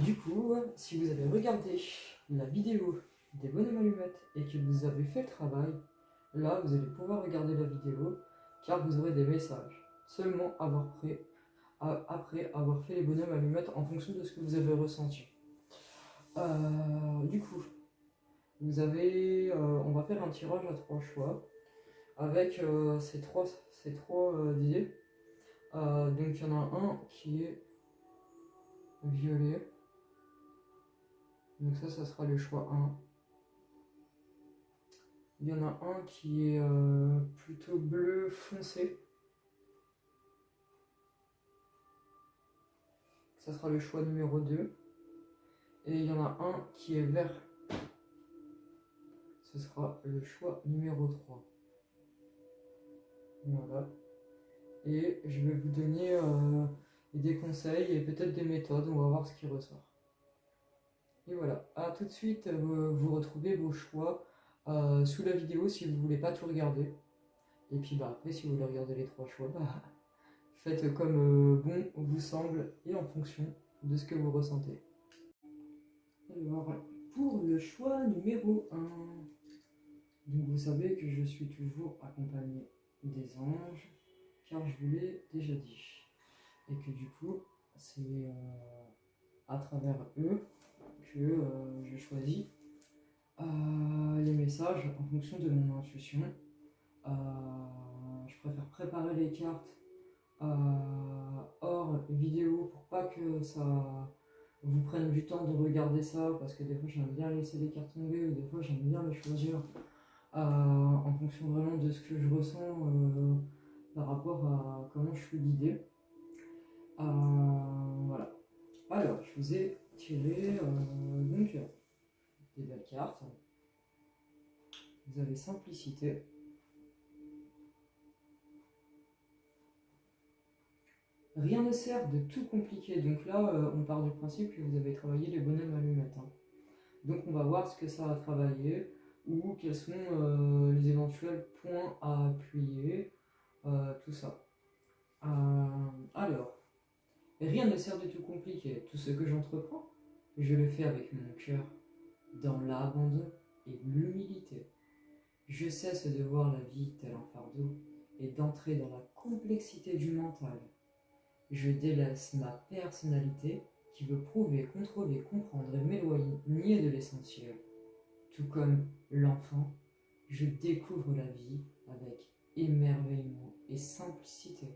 Du coup, si vous avez regardé la vidéo des bonhommes allumettes et que vous avez fait le travail, là vous allez pouvoir regarder la vidéo car vous aurez des messages seulement après avoir fait les bonhommes allumettes en fonction de ce que vous avez ressenti. Du coup, on va faire un tirage à 3 choix avec ces trois idées. Donc il y en a un qui est violet. Donc ça sera le choix 1. Il y en a un qui est plutôt bleu foncé. Ça sera le choix numéro 2. Et il y en a un qui est vert. Ce sera le choix numéro 3. Voilà. Et je vais vous donner des conseils et peut-être des méthodes. On va voir ce qui ressort. Et voilà. À tout de suite, vous retrouvez vos choix sous la vidéo si vous voulez pas tout regarder. Et puis après, si vous voulez regarder les 3 choix, faites comme bon vous semble et en fonction de ce que vous ressentez. Alors, pour le choix numéro 1, donc vous savez que je suis toujours accompagné des anges, car je vous l'ai déjà dit. Et que du coup, c'est à travers eux que je choisis les messages en fonction de mon intuition. Je préfère préparer les cartes hors vidéo pour pas que ça vous prenne du temps de regarder ça, parce que des fois j'aime bien laisser les cartes tomber ou des fois j'aime bien les choisir en fonction vraiment de ce que je ressens par rapport à comment je suis guidé. Voilà. Alors, je vous ai tiré donc des belles cartes. Vous avez simplicité. Rien ne sert de tout compliquer. Donc là, on part du principe que vous avez travaillé les bonhommes allumettes. Donc on va voir ce que ça a travaillé ou quels sont les éventuels points à appuyer, tout ça. Alors, rien ne sert de tout compliquer. Tout ce que j'entreprends, je le fais avec mon cœur, dans l'abandon et l'humilité. Je cesse de voir la vie tel un fardeau et d'entrer dans la complexité du mental. Je délaisse ma personnalité qui veut prouver, contrôler, comprendre et m'éloigner de l'essentiel. Tout comme l'enfant, je découvre la vie avec émerveillement et simplicité.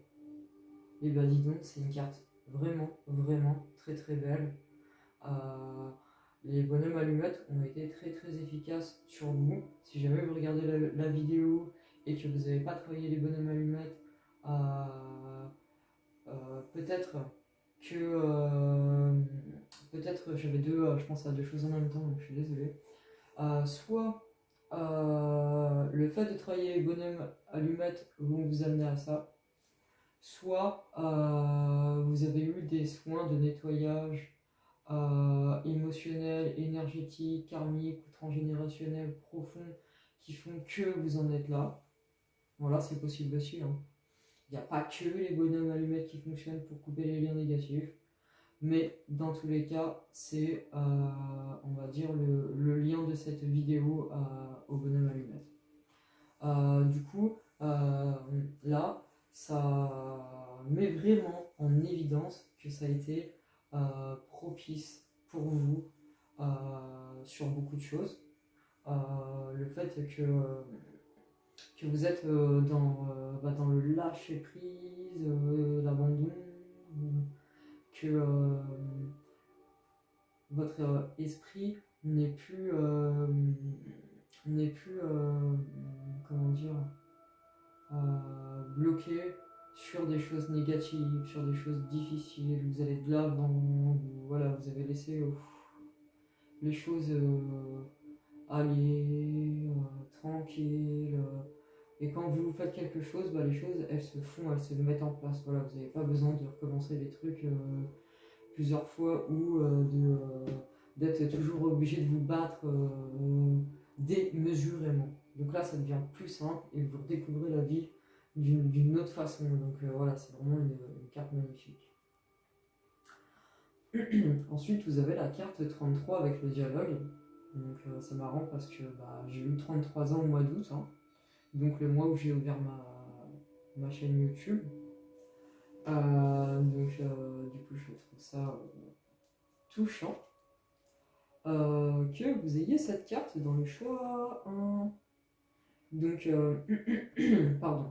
Et ben dis donc, c'est une carte vraiment, vraiment très très belle. Les bonhommes allumettes ont été très très efficaces sur vous. Si jamais vous regardez la vidéo et que vous n'avez pas travaillé les bonhommes allumettes, peut-être que peut-être j'avais je pense à deux choses en même temps, donc je suis désolé. Soit le fait de travailler les bonhommes allumettes vont vous amener à ça, soit vous avez eu des soins de nettoyage émotionnel, énergétique, karmique ou transgénérationnel profond qui font que vous en êtes là. Voilà, c'est possible aussi. Il n'y a pas que les bonhommes allumettes qui fonctionnent pour couper les liens négatifs. Mais dans tous les cas, c'est, on va dire, le lien de cette vidéo au bonhomme allumette. Du coup, là, ça met vraiment en évidence que ça a été propice pour vous sur beaucoup de choses. Le fait que vous êtes dans le lâcher prise, l'abandon, que votre esprit n'est plus comment dire, bloqué sur des choses négatives, sur des choses difficiles. Vous allez de l'avant, voilà, vous avez laissé les choses aller tranquilles. Et quand vous faites quelque chose, les choses elles se font, elles se mettent en place. Voilà, vous n'avez pas besoin de recommencer les trucs plusieurs fois ou d'être toujours obligé de vous battre démesurément. Donc là, ça devient plus simple et vous redécouvrez la vie d'une autre façon. Donc voilà, c'est vraiment une carte magnifique. Ensuite, vous avez la carte 33 avec le dialogue. Donc c'est marrant parce que j'ai eu 33 ans au mois d'août, hein. Donc le mois où j'ai ouvert ma chaîne YouTube. Du coup, je trouve ça touchant que vous ayez cette carte dans le choix 1. Donc, pardon.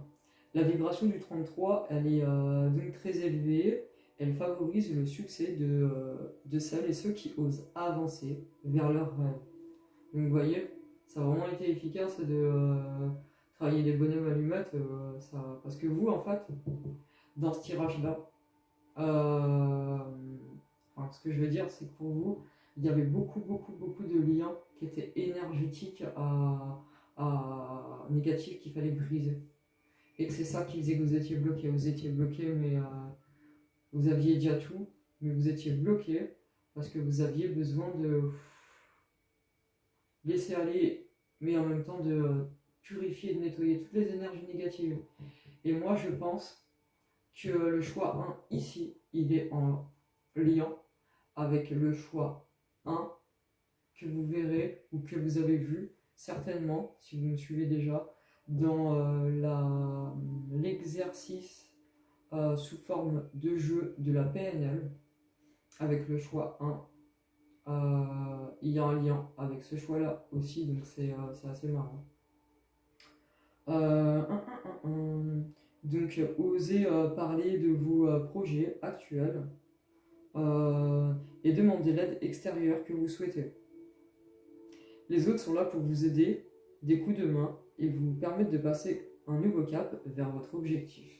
La vibration du 33, elle est donc très élevée. Elle favorise le succès de celles et ceux qui osent avancer vers leurs rêves. Donc, vous voyez, ça a vraiment été efficace de travailler les bonhommes allumettes. Parce que vous, en fait, dans ce tirage-là, ce que je veux dire, c'est que pour vous, il y avait beaucoup de liens qui étaient énergétiques à négatifs qu'il fallait briser. Et que c'est ça qui faisait que vous étiez bloqué. Vous étiez bloqué, mais vous aviez déjà tout, mais vous étiez bloqué parce que vous aviez besoin de laisser aller, mais en même temps de purifier, de nettoyer toutes les énergies négatives. Et moi, je pense que le choix 1 ici, il est en lien avec le choix 1 que vous verrez ou que vous avez vu certainement, si vous me suivez déjà, dans l'exercice sous forme de jeu de la PNL, avec le choix 1. Il y a un lien avec ce choix-là aussi, donc c'est assez marrant. Donc, osez parler de vos projets actuels et demandez l'aide extérieure que vous souhaitez. Les autres sont là pour vous aider, des coups de main, et vous permettre de passer un nouveau cap vers votre objectif.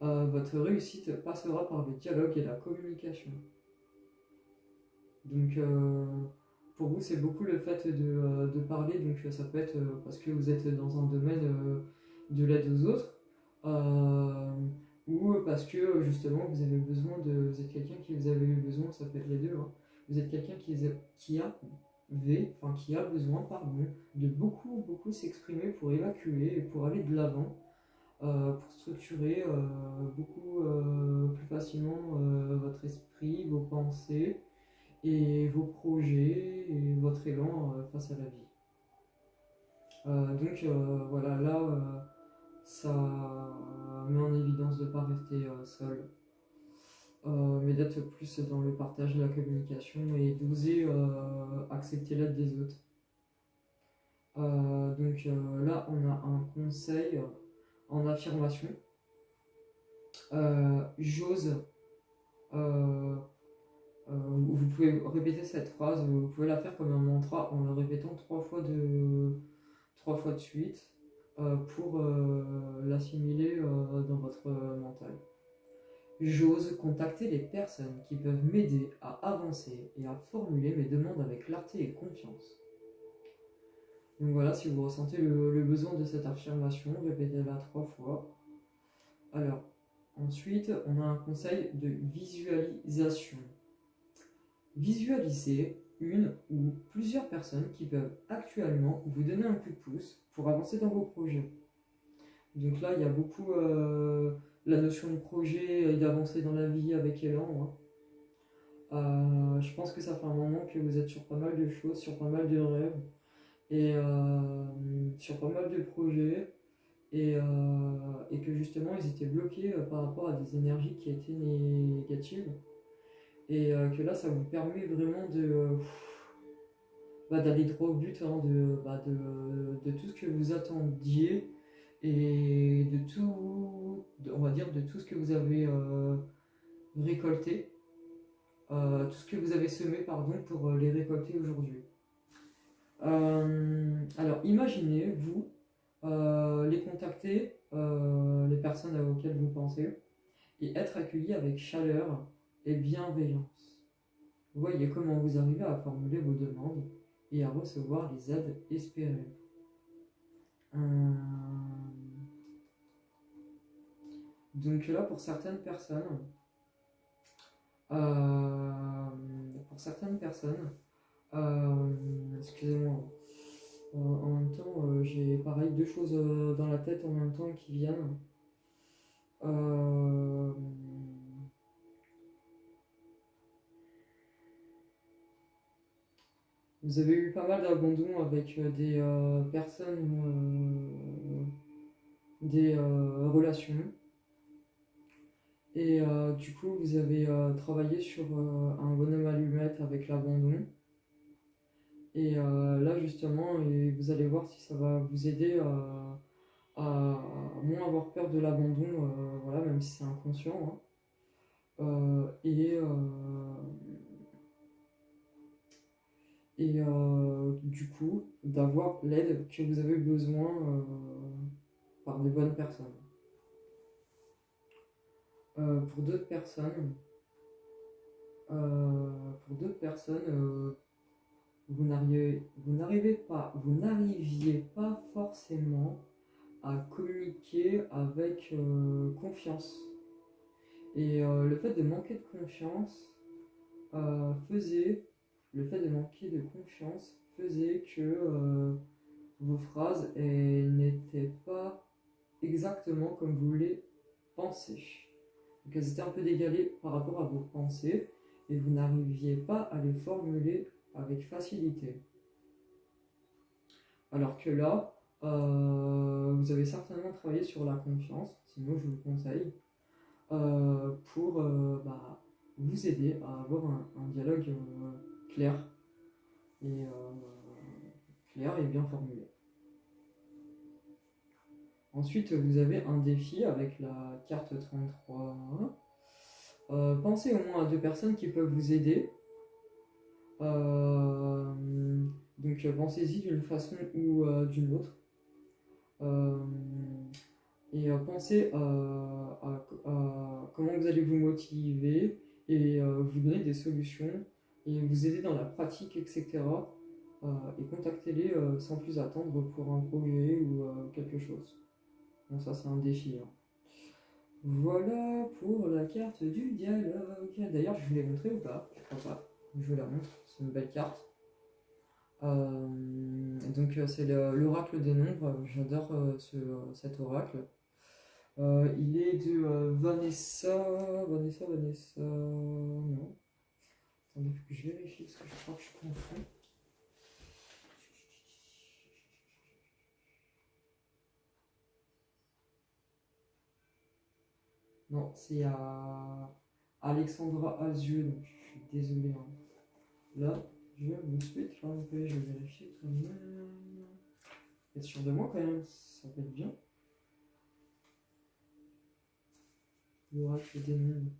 Votre réussite passera par le dialogue et la communication. Donc, pour vous, c'est beaucoup le fait de parler, donc ça peut être parce que vous êtes dans un domaine de l'aide aux autres, ou parce que justement vous avez besoin vous êtes quelqu'un qui vous avez eu besoin, ça peut être les deux, hein. Vous êtes quelqu'un qui a besoin, de beaucoup s'exprimer pour évacuer et pour aller de l'avant, pour structurer beaucoup plus facilement votre esprit, vos pensées et vos projets et votre élan face à la vie. Voilà, là, ça met en évidence de ne pas rester seul, mais d'être plus dans le partage de la communication et d'oser accepter l'aide des autres. Là, on a un conseil en affirmation. J'ose. Vous pouvez répéter cette phrase, vous pouvez la faire comme un mantra en le répétant 3 fois de suite pour l'assimiler dans votre mental. J'ose contacter les personnes qui peuvent m'aider à avancer et à formuler mes demandes avec clarté et confiance. Donc voilà, si vous ressentez le besoin de cette affirmation, répétez-la 3 fois. Alors, ensuite, on a un conseil de visualisation. Visualisez une ou plusieurs personnes qui peuvent actuellement vous donner un coup de pouce pour avancer dans vos projets. Donc là, il y a beaucoup la notion de projet et d'avancer dans la vie avec élan, hein. Je pense que ça fait un moment que vous êtes sur pas mal de choses, sur pas mal de rêves et sur pas mal de projets et que justement ils étaient bloqués par rapport à des énergies qui étaient négatives et que là ça vous permet vraiment d'aller droit au but, hein, de tout ce que vous attendiez et de tout, on va dire, de tout ce que vous avez récolté, tout ce que vous avez semé, pardon, pour les récolter aujourd'hui. Alors, imaginez, vous, les contacter, les personnes auxquelles vous pensez, et être accueilli avec chaleur et bienveillance. Vous voyez comment vous arrivez à formuler vos demandes et à recevoir les aides espérées. Donc là, pour certaines personnes, excusez-moi, en même temps, j'ai pareil 2 choses dans la tête en même temps qui viennent. Vous avez eu pas mal d'abandons avec des personnes, des relations. Et du coup, vous avez travaillé sur un bonhomme allumette avec l'abandon. Et là, justement, vous allez voir si ça va vous aider à moins avoir peur de l'abandon, voilà, même si c'est inconscient, hein. Euh, et euh, du coup, d'avoir l'aide que vous avez besoin par des bonnes personnes. Pour d'autres personnes, pour d'autres personnes, vous n'arriviez pas forcément à communiquer avec confiance. Et le fait de manquer de confiance faisait, le fait de manquer de confiance faisait que vos phrases n'étaient pas exactement comme vous les pensez. Donc elles étaient un peu décalées par rapport à vos pensées et vous n'arriviez pas à les formuler avec facilité. Alors que là, vous avez certainement travaillé sur la confiance, sinon je vous le conseille, pour vous aider à avoir un dialogue clair et, clair et bien formulé. Ensuite, vous avez un défi avec la carte 33. Pensez au moins à 2 personnes qui peuvent vous aider. Donc pensez-y d'une façon ou d'une autre. Euh, et pensez à comment vous allez vous motiver et vous donner des solutions et vous aider dans la pratique, etc. Et contactez-les sans plus attendre pour un projet ou quelque chose. Bon, ça c'est un défi, hein. Voilà pour la carte du dialogue. D'ailleurs, je vous l'ai montré ou pas? Je crois pas. Je vous la montre, c'est une belle carte. Donc c'est l'oracle des nombres, j'adore cet oracle. Il est de Vanessa, non. Attendez, faut que je vérifie parce que je crois que je confonds. Non, c'est à Alexandra Azieux, donc je suis désolé, hein. Là, je me suis trompé, je vais vérifier quand même. Être sûr de moi quand même, ça peut être bien. L'oracle des nombres.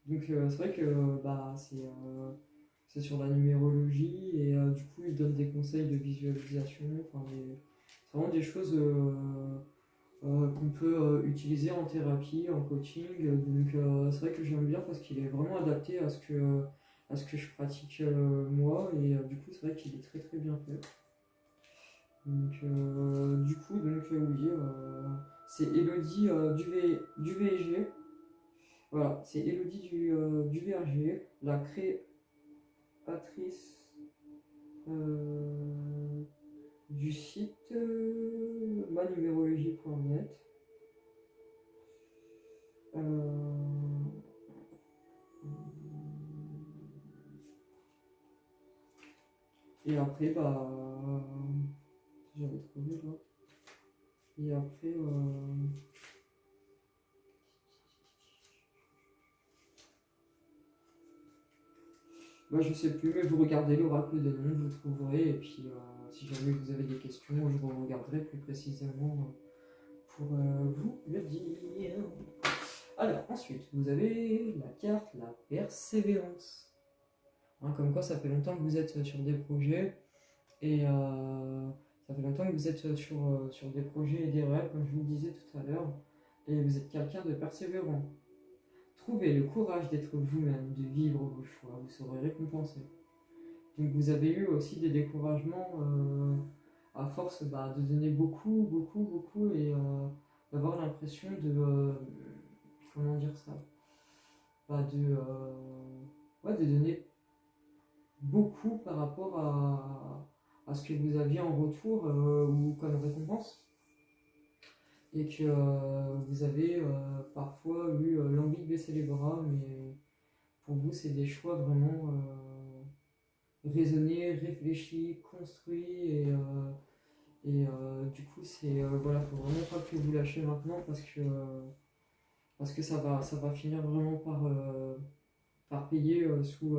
Donc c'est vrai que c'est sur la numérologie et du coup il donne des conseils de visualisation, enfin, c'est vraiment des choses qu'on peut utiliser en thérapie, en coaching. Donc c'est vrai que j'aime bien parce qu'il est vraiment adapté à ce que je pratique moi et du coup c'est vrai qu'il est très très bien fait. Donc du coup oui, c'est Elodie du VG. Voilà, c'est Elodie du VRG, la créatrice du site manumérologie.net. Et après, j'avais trouvé là. Et après, je sais plus, mais vous regardez l'oracle des noms, vous trouverez. Et puis, si jamais vous avez des questions, je regarderai plus précisément pour vous le dire. Alors, ensuite, vous avez la carte, la persévérance. Hein, comme quoi, ça fait longtemps que vous êtes sur des projets et ça fait longtemps que vous êtes sur des projets et des rêves, comme je vous le disais tout à l'heure, et vous êtes quelqu'un de persévérant. Trouvez le courage d'être vous-même, de vivre vos choix, vous serez récompensé. Donc vous avez eu aussi des découragements à force de donner beaucoup, beaucoup, beaucoup et d'avoir l'impression comment dire ça, de donner beaucoup par rapport à ce que vous aviez en retour ou comme récompense. Et que vous avez parfois eu l'envie de baisser les bras, mais pour vous, c'est des choix vraiment raisonné, réfléchi, construit du coup c'est voilà, faut vraiment pas que vous lâchez maintenant parce que ça va finir vraiment par payer sous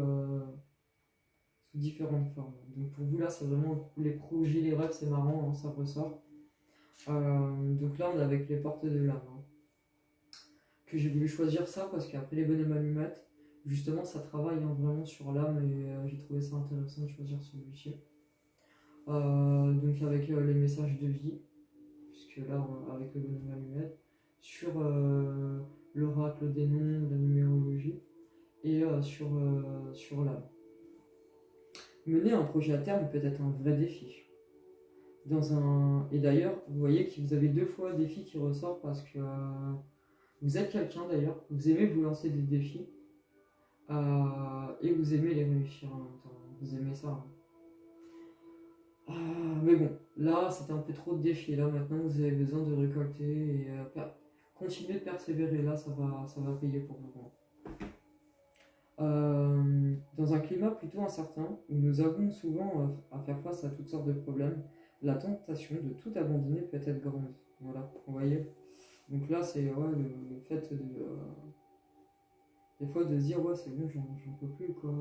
différentes formes. Donc pour vous là c'est vraiment les projets, les rêves, c'est marrant, hein, ça ressort. Donc là on est avec les portes de l'âme. Hein. Que j'ai voulu choisir ça parce qu'après les bonhommes allumettes, justement ça travaille hein, vraiment sur l'âme et j'ai trouvé ça intéressant de choisir celui-ci. Donc avec les messages de vie, puisque là avec le bonhomme allumette, sur l'oracle des noms, la numérologie et sur l'âme. Mener un projet à terme peut être un vrai défi. Et d'ailleurs, vous voyez que vous avez deux fois défi qui ressort parce que vous êtes quelqu'un d'ailleurs, vous aimez vous lancer des défis et vous aimez les réussir en même temps. Vous aimez ça. Mais bon, là c'était un peu trop de défis. Là maintenant vous avez besoin de récolter et continuer de persévérer. Là ça va payer pour vous. Dans un climat plutôt incertain, où nous avons souvent à faire face à toutes sortes de problèmes, la tentation de tout abandonner peut être grande. Voilà, vous voyez. Donc là, c'est le fait des fois de se dire, ouais, c'est bon, j'en peux plus, quoi.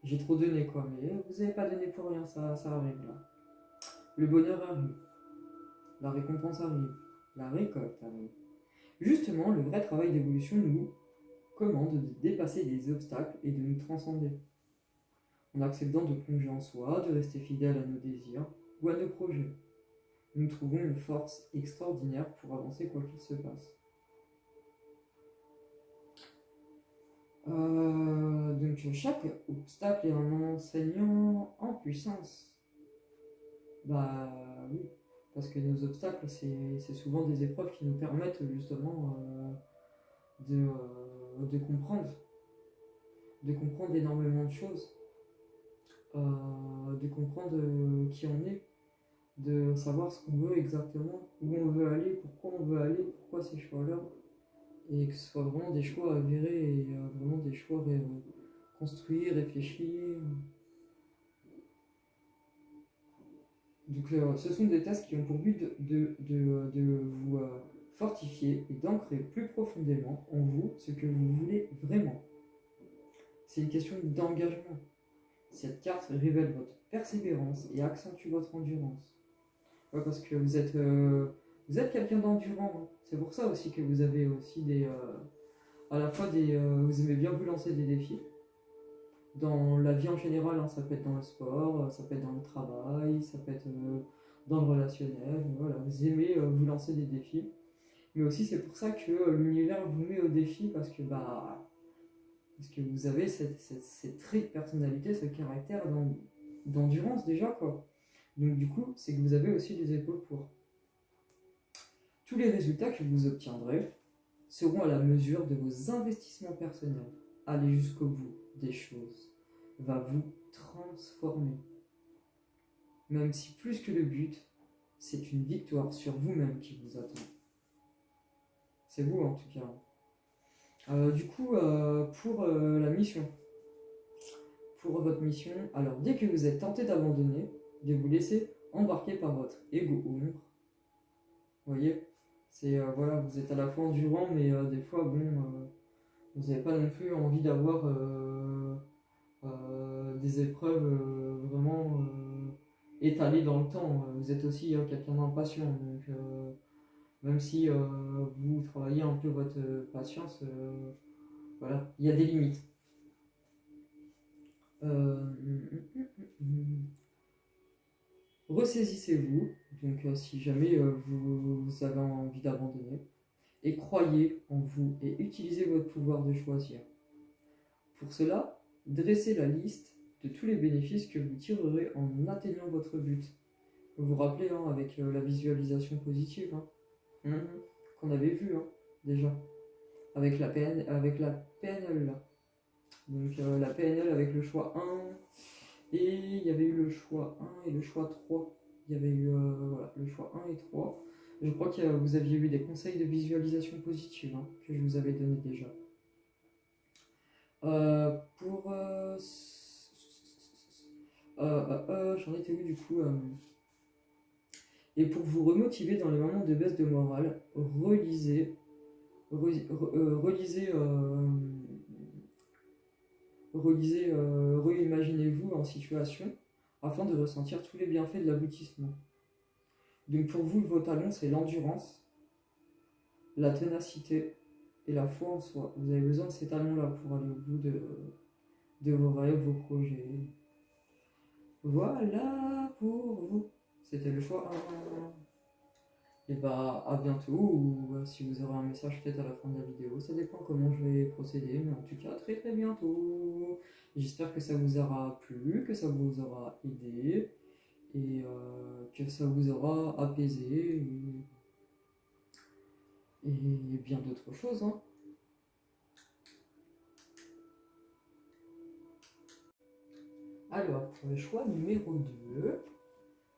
J'ai trop donné, quoi. Mais vous n'avez pas donné pour rien, ça arrive, là. Le bonheur arrive. La récompense arrive. La récolte arrive. Justement, le vrai travail d'évolution nous commande de dépasser les obstacles et de nous transcender. En acceptant de plonger en soi, de rester fidèle à nos désirs ou à nos projets. Nous trouvons une force extraordinaire pour avancer quoi qu'il se passe. Donc chaque obstacle est un enseignant en puissance. Bah oui, parce que nos obstacles, c'est souvent des épreuves qui nous permettent justement de comprendre énormément de choses, de comprendre qui on est, de savoir ce qu'on veut exactement, où on veut aller, pourquoi on veut aller, pourquoi ces choix-là, et que ce soit vraiment des choix avérés et vraiment des choix construits, réfléchis. Donc ce sont des tests qui ont pour but de vous fortifier et d'ancrer plus profondément en vous ce que vous voulez vraiment. C'est une question d'engagement. Cette carte révèle votre persévérance et accentue votre endurance. Ouais, parce que vous êtes quelqu'un d'endurant. Hein. C'est pour ça aussi que vous avez aussi à la fois vous aimez bien vous lancer des défis. Dans la vie en général, hein, ça peut être dans le sport, ça peut être dans le travail, ça peut être dans le relationnel. Voilà, vous aimez vous lancer des défis. Mais aussi c'est pour ça que l'univers vous met au défi parce que vous avez cette trait de personnalité, ce caractère d'endurance déjà quoi. Donc du coup, c'est que vous avez aussi les épaules pour. Tous les résultats que vous obtiendrez seront à la mesure de vos investissements personnels. Aller jusqu'au bout des choses va vous transformer. Même si plus que le but, c'est une victoire sur vous-même qui vous attend. C'est vous en tout cas. Du coup, pour la mission, pour votre mission, alors dès que vous êtes tenté d'abandonner, de vous laisser embarquer par votre ego ombre, vous voyez, c'est voilà, vous êtes à la fois endurant, mais des fois, bon, vous n'avez pas non plus envie d'avoir des épreuves vraiment étalées dans le temps. Vous êtes aussi quelqu'un d'impatient, donc même si vous travaillez un peu votre patience, voilà, il y a des limites. Ressaisissez-vous, donc si jamais vous avez envie d'abandonner, et croyez en vous et utilisez votre pouvoir de choisir. Pour cela, dressez la liste de tous les bénéfices que vous tirerez en atteignant votre but. Vous vous rappelez hein, avec la visualisation positive qu'on avait vu déjà avec la PNL là. Donc la PNL avec le choix 1 et il y avait eu le choix 1 et le choix 3. Il y avait eu voilà, le choix 1 et 3. Je crois que vous aviez eu des conseils de visualisation positive que je vous avais donné déjà. j'en étais où du coup Et pour vous remotiver dans les moments de baisse de morale, relisez, reimaginez-vous en situation afin de ressentir tous les bienfaits de l'aboutissement. Donc pour vous, vos talents, c'est l'endurance, la ténacité et la foi en soi. Vous avez besoin de ces talents-là pour aller au bout de vos rêves, vos projets. Voilà pour vous. C'était le choix 1. Et bah à bientôt, ou si vous aurez un message peut-être à la fin de la vidéo, ça dépend comment je vais procéder, mais en tout cas très très bientôt. J'espère que ça vous aura plu, que ça vous aura aidé, et que ça vous aura apaisé, et bien d'autres choses. Hein. Alors, pour le choix numéro 2,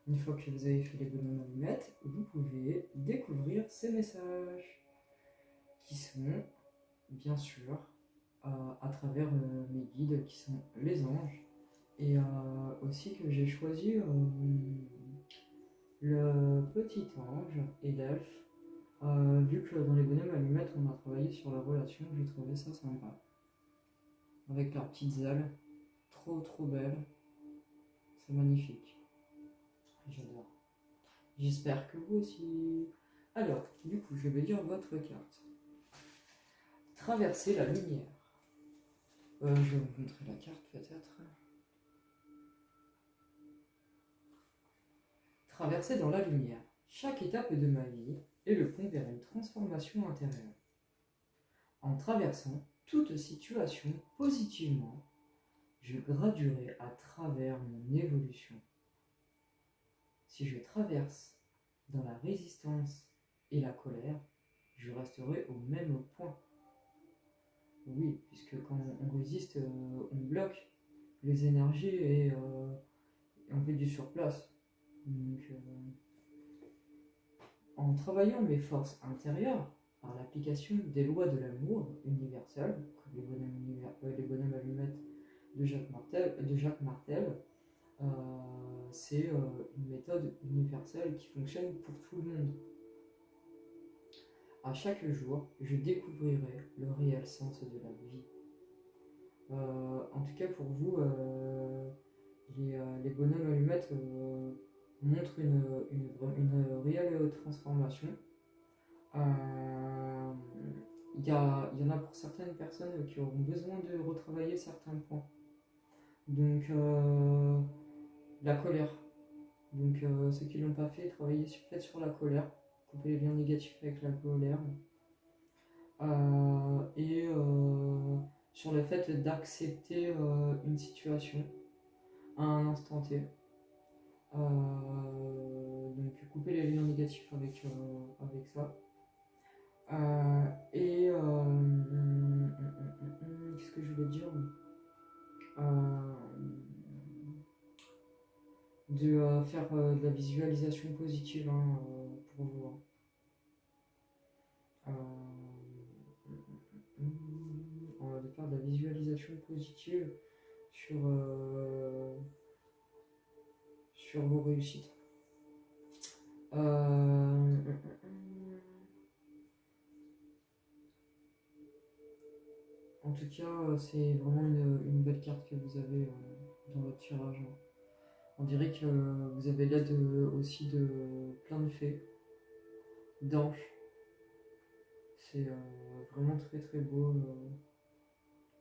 une fois que vous avez fait les bonhommes allumettes, vous pouvez découvrir ces messages qui sont, bien sûr, à travers mes guides qui sont les anges, et aussi que j'ai choisi le petit ange et l'elfe. Vu que dans les bonhommes allumettes, on a travaillé sur la relation, j'ai trouvé ça sympa. Avec leurs petites ailes, trop trop belles, c'est magnifique. J'adore. J'espère que vous aussi. Alors, du coup, je vais lire votre carte. Traverser la lumière. Je vais vous montrer la carte peut-être. Traverser dans la lumière. Chaque étape de ma vie est le pont vers une transformation intérieure. En traversant toute situation positivement, je graduerai à travers mon évolution. Si je traverse dans la résistance et la colère, je resterai au même point. Oui, puisque quand on résiste, on bloque les énergies et on fait du surplace. Donc, en travaillant mes forces intérieures par l'application des lois de l'amour universel, comme les bonhommes allumettes de Jacques Martel, c'est une méthode universelle qui fonctionne pour tout le monde. À chaque jour, je découvrirai le réel sens de la vie. En tout cas, pour vous, les bonhommes allumettes montrent une réelle transformation. Il y en a pour certaines personnes qui auront besoin de retravailler certains points. Donc, la colère. Donc, ceux qui ne l'ont pas fait, travaillez peut-être sur la colère. Couper les liens négatifs avec la colère. Et sur le fait d'accepter une situation à un instant T. Donc, couper les liens négatifs avec ça. Qu'est-ce que je voulais dire de faire de la visualisation positive pour vous. De faire de la visualisation positive sur vos réussites. En tout cas, c'est vraiment une belle carte que vous avez dans votre tirage. On dirait que vous avez l'aide aussi de plein de fées, d'anges. C'est vraiment très très beau.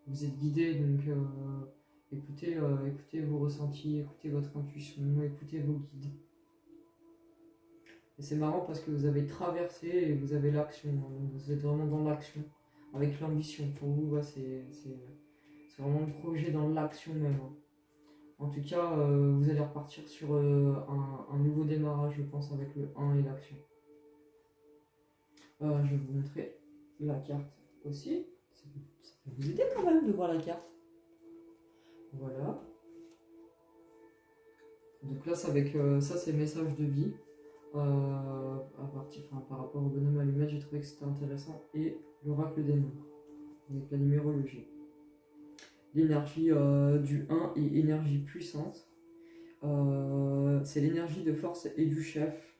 Vous êtes guidé, donc écoutez vos ressentis, écoutez votre intuition, écoutez vos guides. Et c'est marrant parce que vous avez traversé et vous avez l'action. Donc vous êtes vraiment dans l'action, avec l'ambition. Pour vous, ouais, c'est vraiment le projet dans l'action même. En tout cas, vous allez repartir sur un nouveau démarrage, je pense, avec le 1 et l'action. Je vais vous montrer la carte aussi. Ça peut vous aider quand même de voir la carte. Voilà. Donc là, c'est avec ça, c'est le message de vie. Par rapport au bonhomme allumette, j'ai trouvé que c'était intéressant. Et l'oracle des nombres, avec la numérologie. L'énergie du 1 est énergie puissante. C'est l'énergie de force et du chef.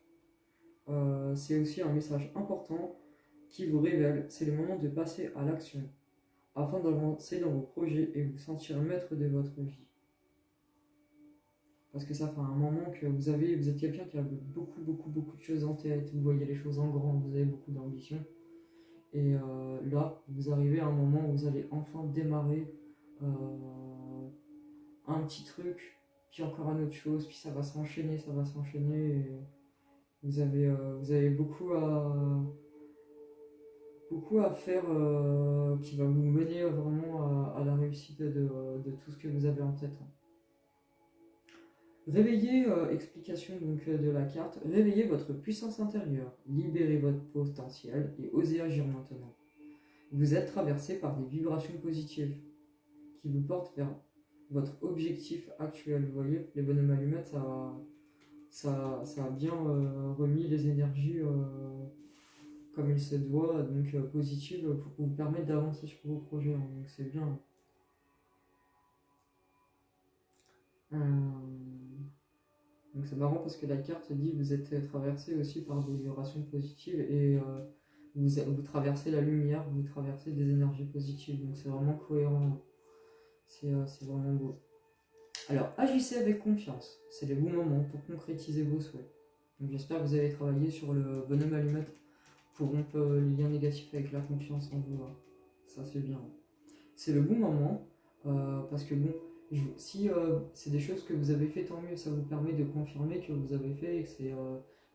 C'est aussi un message important qui vous révèle. C'est le moment de passer à l'action afin d'avancer dans vos projets et vous sentir maître de votre vie. Parce que ça fait un moment que vous êtes quelqu'un qui a beaucoup de choses en tête, vous voyez les choses en grand, vous avez beaucoup d'ambition. Et là, vous arrivez à un moment où vous allez enfin démarrer un petit truc, puis encore une autre chose, puis ça va s'enchaîner, et vous avez beaucoup à faire qui va vous mener vraiment à la réussite de tout ce que vous avez en tête. Réveillez, explication donc de la carte, réveillez votre puissance intérieure, libérez votre potentiel et osez agir maintenant. Vous êtes traversé par des vibrations positives qui vous portent vers votre objectif actuel. Vous voyez, les bonhommes allumettes, ça a bien remis les énergies comme il se doit, donc positives, pour vous permettre d'avancer sur vos projets. Hein, donc c'est bien. Donc c'est marrant parce que la carte dit que vous êtes traversé aussi par des vibrations positives et vous traversez la lumière, vous traversez des énergies positives. Donc c'est vraiment cohérent. C'est vraiment beau. Alors agissez avec confiance. C'est le bon moment pour concrétiser vos souhaits. Donc j'espère que vous avez travaillé sur le bonhomme allumette pour rompre les liens négatifs avec la confiance en vous. Hein. Ça c'est bien. C'est le bon moment parce que bon, si c'est des choses que vous avez fait, tant mieux, ça vous permet de confirmer que vous avez fait et que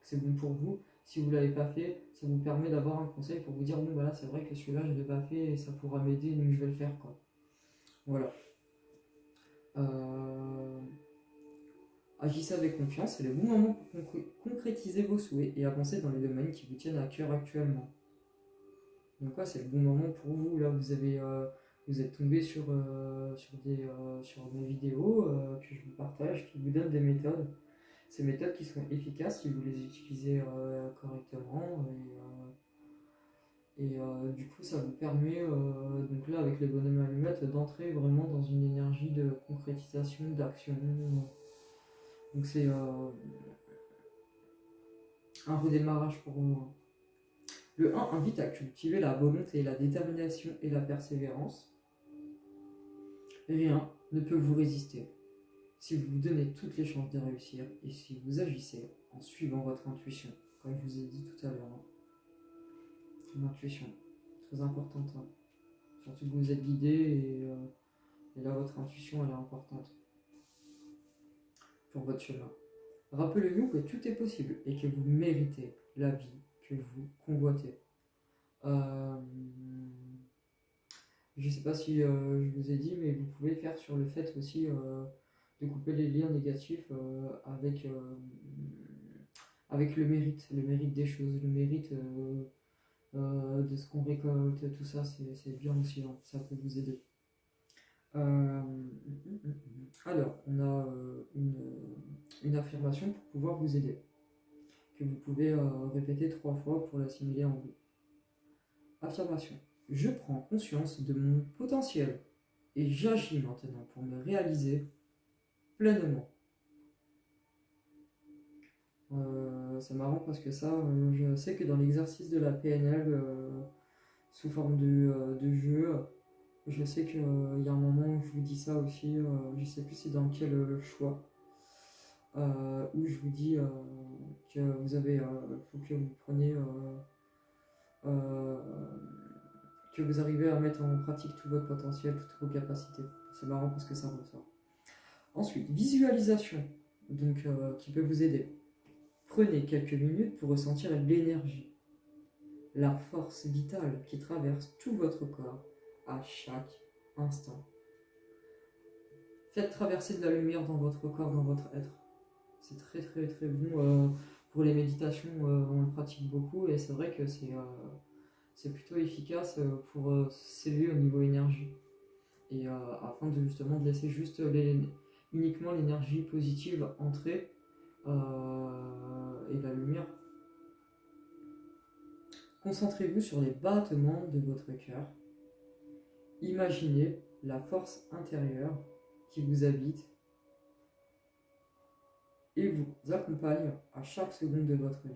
c'est bon pour vous. Si vous ne l'avez pas fait, ça vous permet d'avoir un conseil pour vous dire bon voilà, c'est vrai que celui-là je ne l'ai pas fait et ça pourra m'aider, donc je vais le faire quoi. Voilà. Agissez avec confiance, c'est le bon moment pour concrétiser vos souhaits et avancer dans les domaines qui vous tiennent à cœur actuellement. Donc ouais, c'est le bon moment pour vous. Là, vous êtes tombé sur mes vidéos que je vous partage, qui vous donnent des méthodes. Ces méthodes qui sont efficaces si vous les utilisez correctement. Du coup, ça vous permet, donc là, avec les bonhommes allumettes, d'entrer vraiment dans une énergie de concrétisation, d'action. Donc c'est un redémarrage pour vous. Le 1 invite à cultiver la volonté, la détermination et la persévérance. Rien ne peut vous résister si vous vous donnez toutes les chances de réussir et si vous agissez en suivant votre intuition, comme je vous ai dit tout à l'heure. Hein. L'intuition, très importante. Hein. Surtout que vous êtes guidé et là votre intuition elle est importante pour votre chemin. Rappelez-vous que tout est possible et que vous méritez la vie que vous convoitez. Je ne sais pas si je vous ai dit, mais vous pouvez faire sur le fait aussi de couper les liens négatifs avec le mérite des choses, le mérite de ce qu'on récolte, tout ça, c'est bien aussi, hein, ça peut vous aider. Alors, on a une affirmation pour pouvoir vous aider, que vous pouvez répéter 3 fois pour l'assimiler en vous. Affirmation. Je prends conscience de mon potentiel et j'agis maintenant pour me réaliser pleinement. C'est marrant parce que ça, je sais que dans l'exercice de la PNL, sous forme de jeu, je sais qu'il y a un moment où je vous dis ça aussi, je sais plus c'est dans quel choix, où je vous dis que vous avez, faut que vous preniez, que vous arrivez à mettre en pratique tout votre potentiel, toutes vos capacités. C'est marrant parce que ça ressort. Ensuite, visualisation, donc qui peut vous aider. Prenez quelques minutes pour ressentir l'énergie, la force vitale qui traverse tout votre corps à chaque instant. Faites traverser de la lumière dans votre corps, dans votre être. C'est très très très bon. Pour les méditations, on le pratique beaucoup et c'est vrai que c'est plutôt efficace pour s'élever au niveau énergie. Et afin de justement de laisser juste uniquement l'énergie positive entrer et la lumière. Concentrez-vous sur les battements de votre cœur. Imaginez la force intérieure qui vous habite et vous accompagne à chaque seconde de votre vie.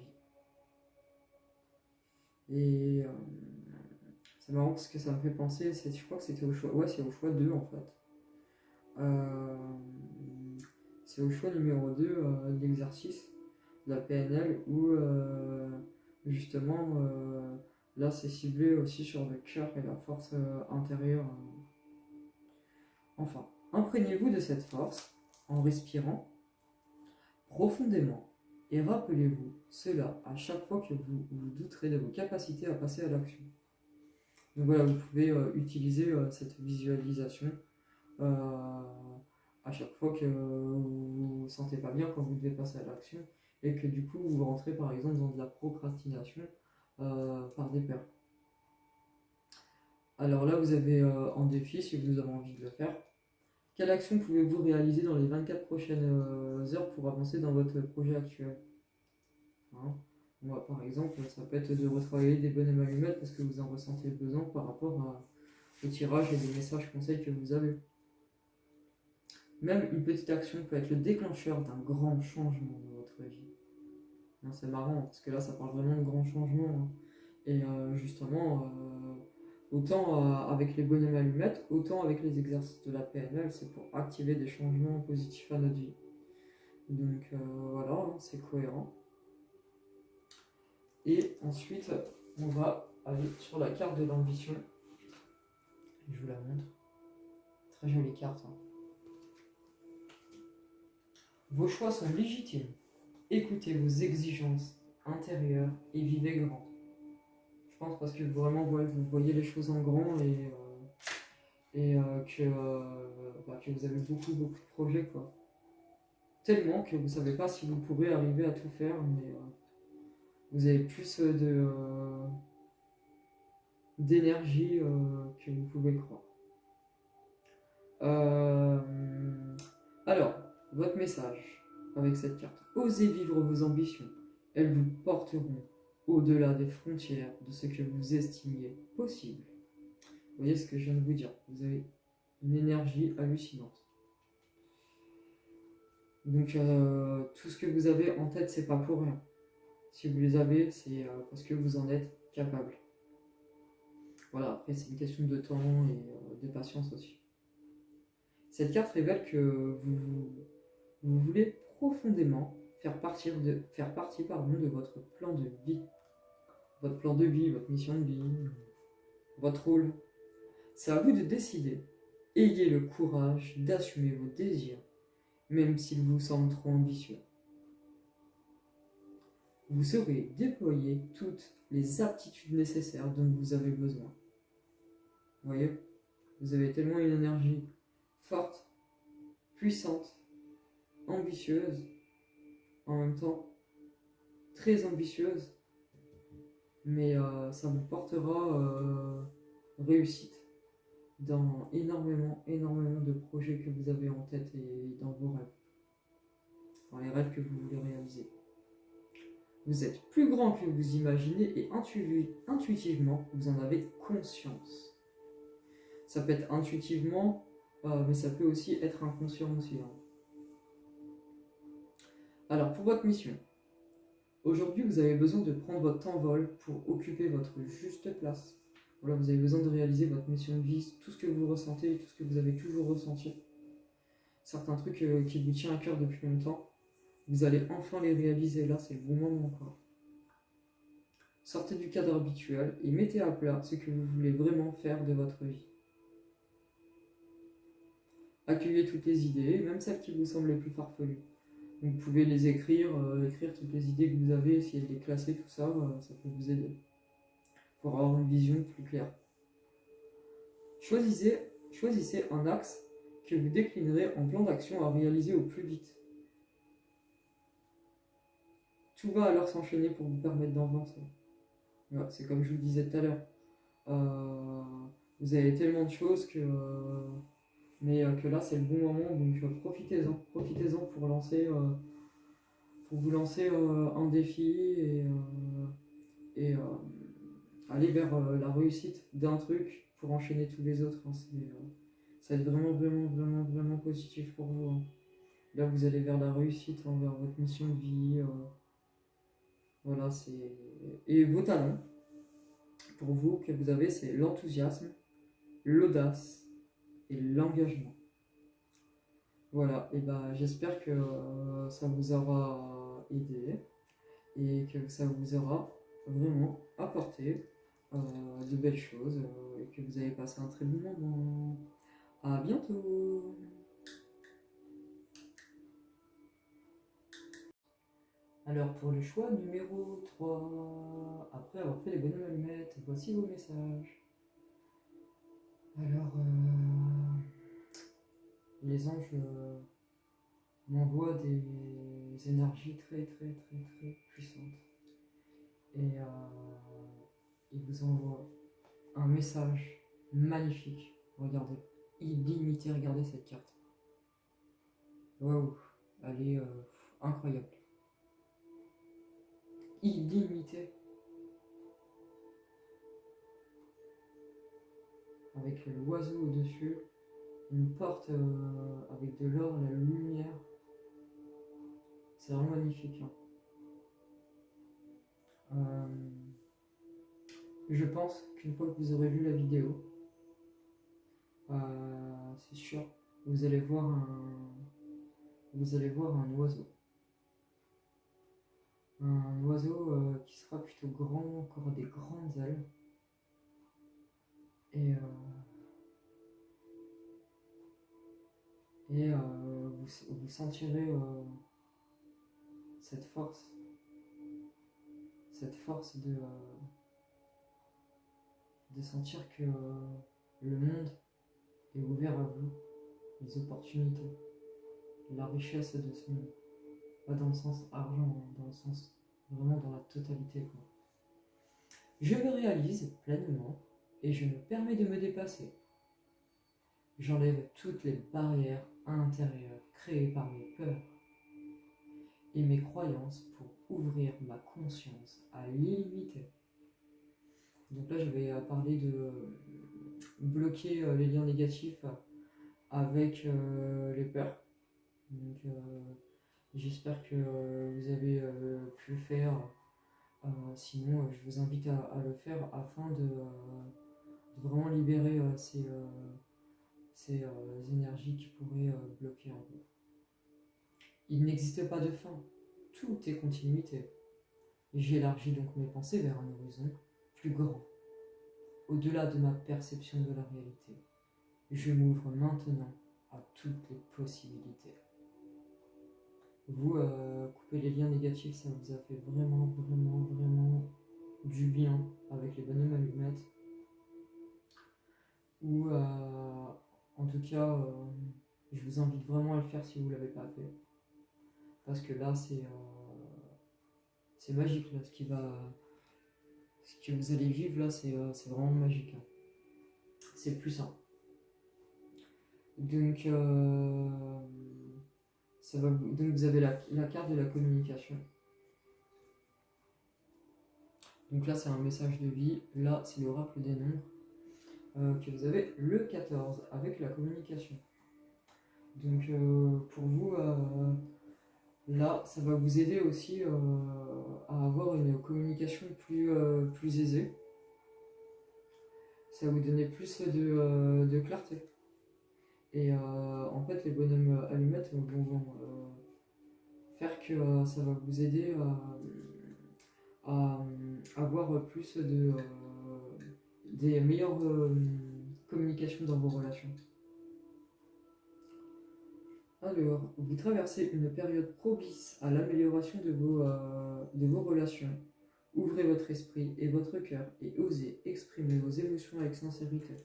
Et c'est marrant parce que ça me fait penser, je crois que c'était au choix, ouais, c'est au choix 2 en fait. Euh, c'est au choix numéro 2 de l'exercice de la PNL où justement là c'est ciblé aussi sur le cœur et la force intérieure. Enfin, imprégnez-vous de cette force en respirant profondément et rappelez-vous cela à chaque fois que vous douterez de vos capacités à passer à l'action. Donc voilà, vous pouvez utiliser cette visualisation à chaque fois que vous ne vous sentez pas bien quand vous devez passer à l'action et que du coup vous rentrez par exemple dans de la procrastination par des peurs. Alors là vous avez en défi, si vous avez envie de le faire, quelle action pouvez-vous réaliser dans les 24 prochaines heures pour avancer dans votre projet actuel, hein? Moi, par exemple, ça peut être de retravailler des bonnes allumettes parce que vous en ressentez le besoin par rapport au tirage et des messages conseils que vous avez. Même une petite action peut être le déclencheur d'un grand changement dans votre vie. Non, c'est marrant parce que là, ça parle vraiment de grands changements, hein. Et justement, autant avec les bonhommes allumettes, autant avec les exercices de la PNL, c'est pour activer des changements positifs à notre vie. Donc voilà, hein, c'est cohérent. Et ensuite, on va aller sur la carte de l'ambition. Je vous la montre. Très jolie carte, hein. Vos choix sont légitimes. Écoutez vos exigences intérieures et vivez grand. Je pense parce que vraiment vous voyez les choses en grand et que vous avez beaucoup de projets, quoi. Tellement que vous ne savez pas si vous pourrez arriver à tout faire, mais vous avez plus d'énergie que vous pouvez le croire. Alors, votre message avec cette carte. Osez vivre vos ambitions. Elles vous porteront au-delà des frontières de ce que vous estimiez possible. Vous voyez ce que je viens de vous dire. Vous avez une énergie hallucinante. Donc, tout ce que vous avez en tête, c'est pas pour rien. Si vous les avez, c'est parce que vous en êtes capable. Voilà, après, c'est une question de temps et de patience aussi. Cette carte révèle que vous voulez profondément faire partie de votre plan de vie. Votre plan de vie, votre mission de vie, votre rôle. C'est à vous de décider. Ayez le courage d'assumer vos désirs, même s'ils vous semblent trop ambitieux. Vous saurez déployer toutes les aptitudes nécessaires dont vous avez besoin. Vous voyez, vous avez tellement une énergie forte, puissante, ambitieuse, en même temps très ambitieuse, mais ça vous portera réussite dans énormément de projets que vous avez en tête et dans vos rêves, dans les rêves que vous voulez réaliser. Vous êtes plus grand que vous imaginez et intuitivement, vous en avez conscience. Ça peut être intuitivement, mais ça peut aussi être inconscient aussi, hein. Alors, pour votre mission, aujourd'hui, vous avez besoin de prendre votre envol pour occuper votre juste place. Voilà, vous avez besoin de réaliser votre mission de vie, tout ce que vous ressentez, tout ce que vous avez toujours ressenti. Certains trucs qui vous tiennent à cœur depuis longtemps, vous allez enfin les réaliser. Là, c'est le bon moment encore. Sortez du cadre habituel et mettez à plat ce que vous voulez vraiment faire de votre vie. Accueillez toutes les idées, même celles qui vous semblent les plus farfelues. Vous pouvez les écrire toutes les idées que vous avez, essayer de les classer, tout ça, ça peut vous aider pour avoir une vision plus claire. Choisissez un axe que vous déclinerez en plan d'action à réaliser au plus vite. Tout va alors s'enchaîner pour vous permettre d'avancer. Voilà, c'est comme je vous le disais tout à l'heure. Vous avez tellement de choses que là c'est le bon moment, donc profitez-en pour vous lancer un défi et aller vers la réussite d'un truc pour enchaîner tous les autres, hein. Ça va être vraiment positif pour vous, hein. Là, vous allez vers la réussite, vers votre mission de vie. Voilà, c'est. Et vos talents, pour vous, que vous avez, c'est l'enthousiasme, l'audace et l'engagement. Voilà, et ben j'espère que ça vous aura aidé et que ça vous aura vraiment apporté de belles choses et que vous avez passé un très bon moment. À bientôt! Alors pour le choix numéro 3, après avoir fait les bonhommes allumettes, voici vos messages. Alors, les anges m'envoient des énergies très très très très puissantes. Et ils vous envoient un message magnifique. Regardez, illimité, regardez cette carte. Waouh, elle est incroyable. Illimité. Avec l'oiseau au-dessus, une porte avec de l'or, la lumière. C'est vraiment magnifique. Hein. Je pense qu'une fois que vous aurez vu la vidéo, c'est sûr, vous allez voir un oiseau. Un oiseau qui sera plutôt grand, qui aura des grandes ailes. Et vous sentirez cette force de sentir que le monde est ouvert à vous, les opportunités, la richesse de ce monde. Pas dans le sens argent, dans le sens vraiment dans la totalité. Quoi. Je me réalise pleinement et je me permets de me dépasser. J'enlève toutes les barrières intérieures créées par mes peurs et mes croyances pour ouvrir ma conscience à l'illimité. Donc là, je vais parler de bloquer les liens négatifs avec les peurs. Donc, j'espère que vous avez pu le faire. Sinon, je vous invite à le faire afin de vraiment libérer ces énergies qui pourraient bloquer en vous. Il n'existe pas de fin, tout est continuité. J'élargis donc mes pensées vers un horizon plus grand, au-delà de ma perception de la réalité. Je m'ouvre maintenant à toutes les possibilités. Vous, couper les liens négatifs, ça vous a fait vraiment, vraiment, vraiment du bien avec les bonhommes allumettes. Ou en tout cas, je vous invite vraiment à le faire si vous ne l'avez pas fait. Parce que là, c'est magique. Là, ce que vous allez vivre là, c'est vraiment magique. Hein. C'est puissant. Donc, donc vous avez la carte de la communication. Donc là, c'est un message de vie. Là, c'est l'oracle des nombres. Que vous avez le 14 avec la communication. Donc pour vous, là, ça va vous aider aussi à avoir une communication plus aisée. Ça va vous donner plus de clarté. Et en fait, les bonhommes allumettes vont faire que ça va vous aider à avoir plus des meilleures communications dans vos relations. Alors, vous traversez une période propice à l'amélioration de vos relations. Ouvrez votre esprit et votre cœur et osez exprimer vos émotions avec sincérité.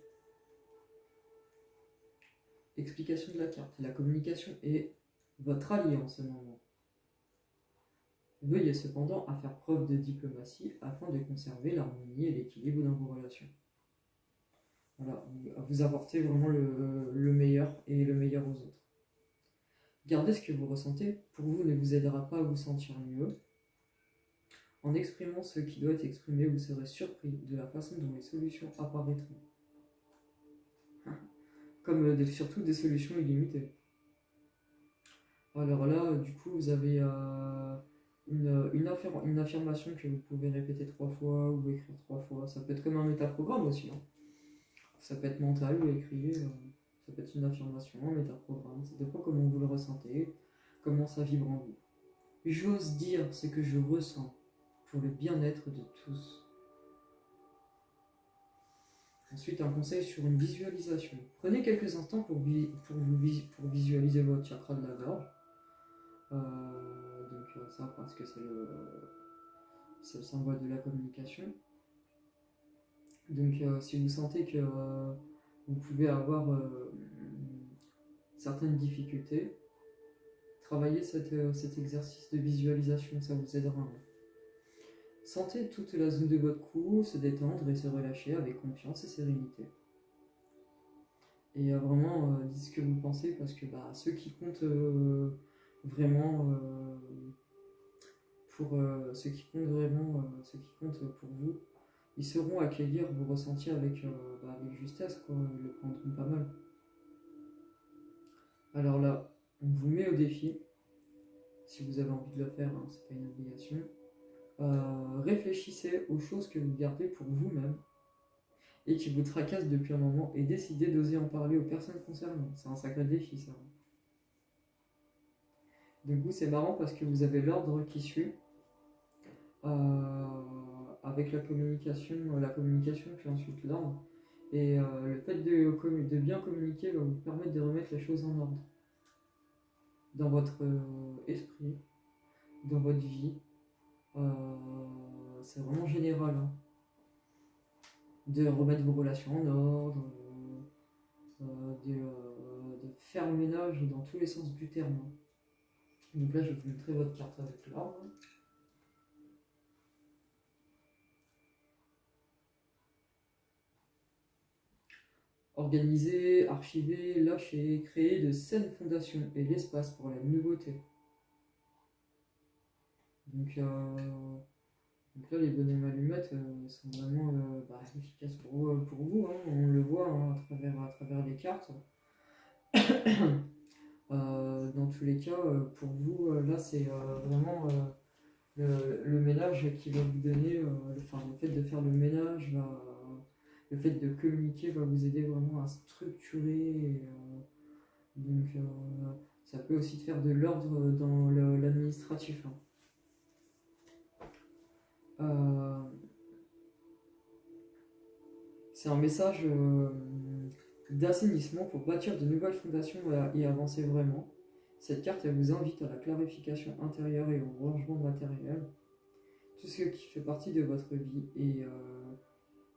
Explication de la carte. La communication est votre allié en ce moment. Veuillez cependant à faire preuve de diplomatie afin de conserver l'harmonie et l'équilibre dans vos relations. Voilà, vous apportez vraiment le meilleur et le meilleur aux autres. Gardez ce que vous ressentez, pour vous ne vous aidera pas à vous sentir mieux. En exprimant ce qui doit être exprimé, vous serez surpris de la façon dont les solutions apparaîtront. Comme surtout des solutions illimitées. Alors là, du coup, vous avez une affirmation que vous pouvez répéter 3 fois ou écrire 3 fois. Ça peut être comme un métaprogramme aussi, hein. Ça peut être mental ou écrit. Ça peut être une affirmation, un métaprogramme. Ça dépend comment vous le ressentez, comment ça vibre en vous. J'ose dire ce que je ressens pour le bien-être de tous. Ensuite, un conseil sur une visualisation. Prenez quelques instants pour visualiser votre chakra de la gorge. Ça, parce que c'est le symbole de la communication. Donc, si vous sentez que vous pouvez avoir certaines difficultés, travaillez cet exercice de visualisation, ça vous aidera. Sentez toute la zone de votre cou se détendre et se relâcher avec confiance et sérénité. Et vraiment, dites ce que vous pensez, parce que ceux qui comptent vraiment ceux qui comptent pour vous, ils sauront accueillir vos ressentis avec justesse, quoi. Ils le prendront pas mal. Alors là, on vous met au défi, si vous avez envie de le faire, hein, c'est pas une obligation. Réfléchissez aux choses que vous gardez pour vous-même et qui vous tracassent depuis un moment, et décidez d'oser en parler aux personnes concernées. C'est un sacré défi, ça. Du coup, c'est marrant parce que vous avez l'ordre qui suit avec la communication puis ensuite l'ordre. Et le fait de bien communiquer va vous permettre de remettre les choses en ordre dans votre esprit, dans votre vie. C'est vraiment général, hein, de remettre vos relations en ordre, de faire le ménage dans tous les sens du terme. Donc là, je vais vous montrer votre carte avec l'ordre. Organiser, archiver, lâcher, créer de saines fondations et l'espace pour la nouveauté. Donc là, les bonhommes allumettes sont vraiment efficaces pour vous, hein. On le voit, hein, à travers les cartes. Dans tous les cas, pour vous, là, c'est vraiment le ménage qui va vous donner, le fait de faire le ménage, le fait de communiquer va vous aider vraiment à structurer. Donc, ça peut aussi faire de l'ordre dans l'administratif, hein. C'est un message d'assainissement pour bâtir de nouvelles fondations et avancer vraiment. Cette carte, elle vous invite à la clarification intérieure et au rangement matériel. Tout ce qui fait partie de votre vie et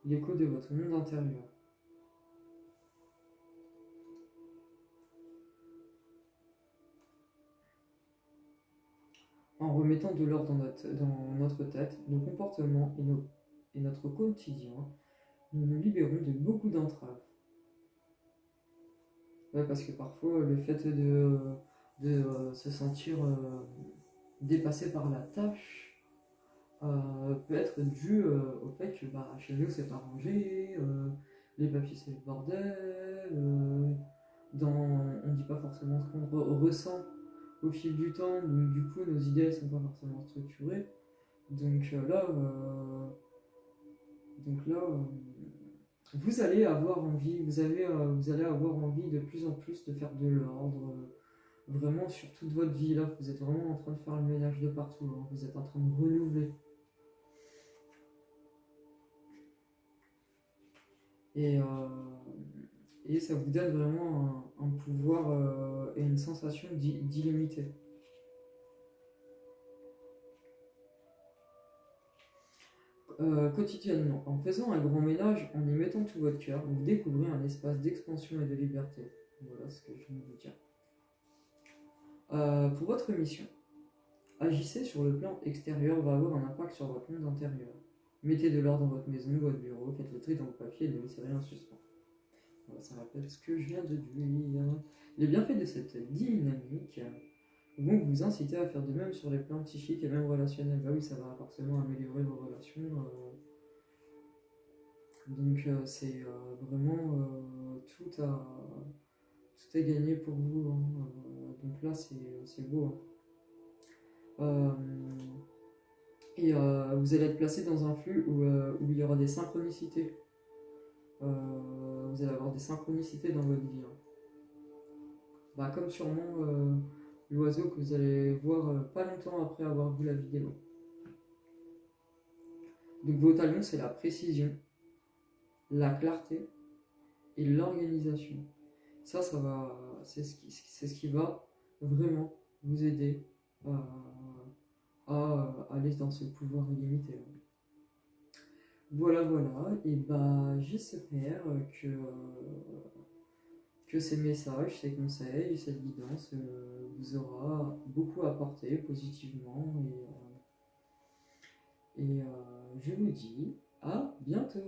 l'écho de votre monde intérieur. En remettant de l'ordre dans notre tête, nos comportements et notre quotidien, nous nous libérons de beaucoup d'entraves. Ouais, parce que parfois, le fait de se sentir dépassé par la tâche peut être dû au fait que chez nous, c'est pas rangé, les papiers, c'est le bordel, on dit pas forcément ce qu'on ressent au fil du temps, donc du coup, nos idées, elles sont pas forcément structurées. Donc là, vous allez avoir envie, vous allez avoir envie de plus en plus de faire de l'ordre, vraiment sur toute votre vie. Là, vous êtes vraiment en train de faire le ménage de partout, hein. Vous êtes en train de renouveler. Et ça vous donne vraiment un pouvoir et une sensation d'illimité. Quotidiennement, en faisant un grand ménage, en y mettant tout votre cœur, vous découvrez un espace d'expansion et de liberté. Voilà ce que je viens de vous dire. Pour votre mission, agissez sur le plan extérieur va avoir un impact sur votre monde intérieur. Mettez de l'ordre dans votre maison, votre bureau, faites le tri dans vos papiers et ne laissez rien en suspens. Voilà, ça rappelle ce que je viens de dire. Les bienfaits de cette dynamique vont vous inciter à faire de même sur les plans psychiques et même relationnels. Bah oui, ça va forcément améliorer vos relations. Donc c'est vraiment tout est gagné pour vous, hein. Donc là, c'est beau, hein. Et vous allez être placé dans un flux où il y aura des synchronicités. Vous allez avoir des synchronicités dans votre vie, hein. Bah, comme sûrement l'oiseau que vous allez voir pas longtemps après avoir vu la vidéo. Donc vos talents, c'est la précision, la clarté et l'organisation. Ça va, c'est ce qui va vraiment vous aider à aller dans ce pouvoir illimité. Voilà, voilà, et bah j'espère que ces messages, ces conseils, cette guidance vous aura beaucoup apporté positivement et je vous dis à bientôt.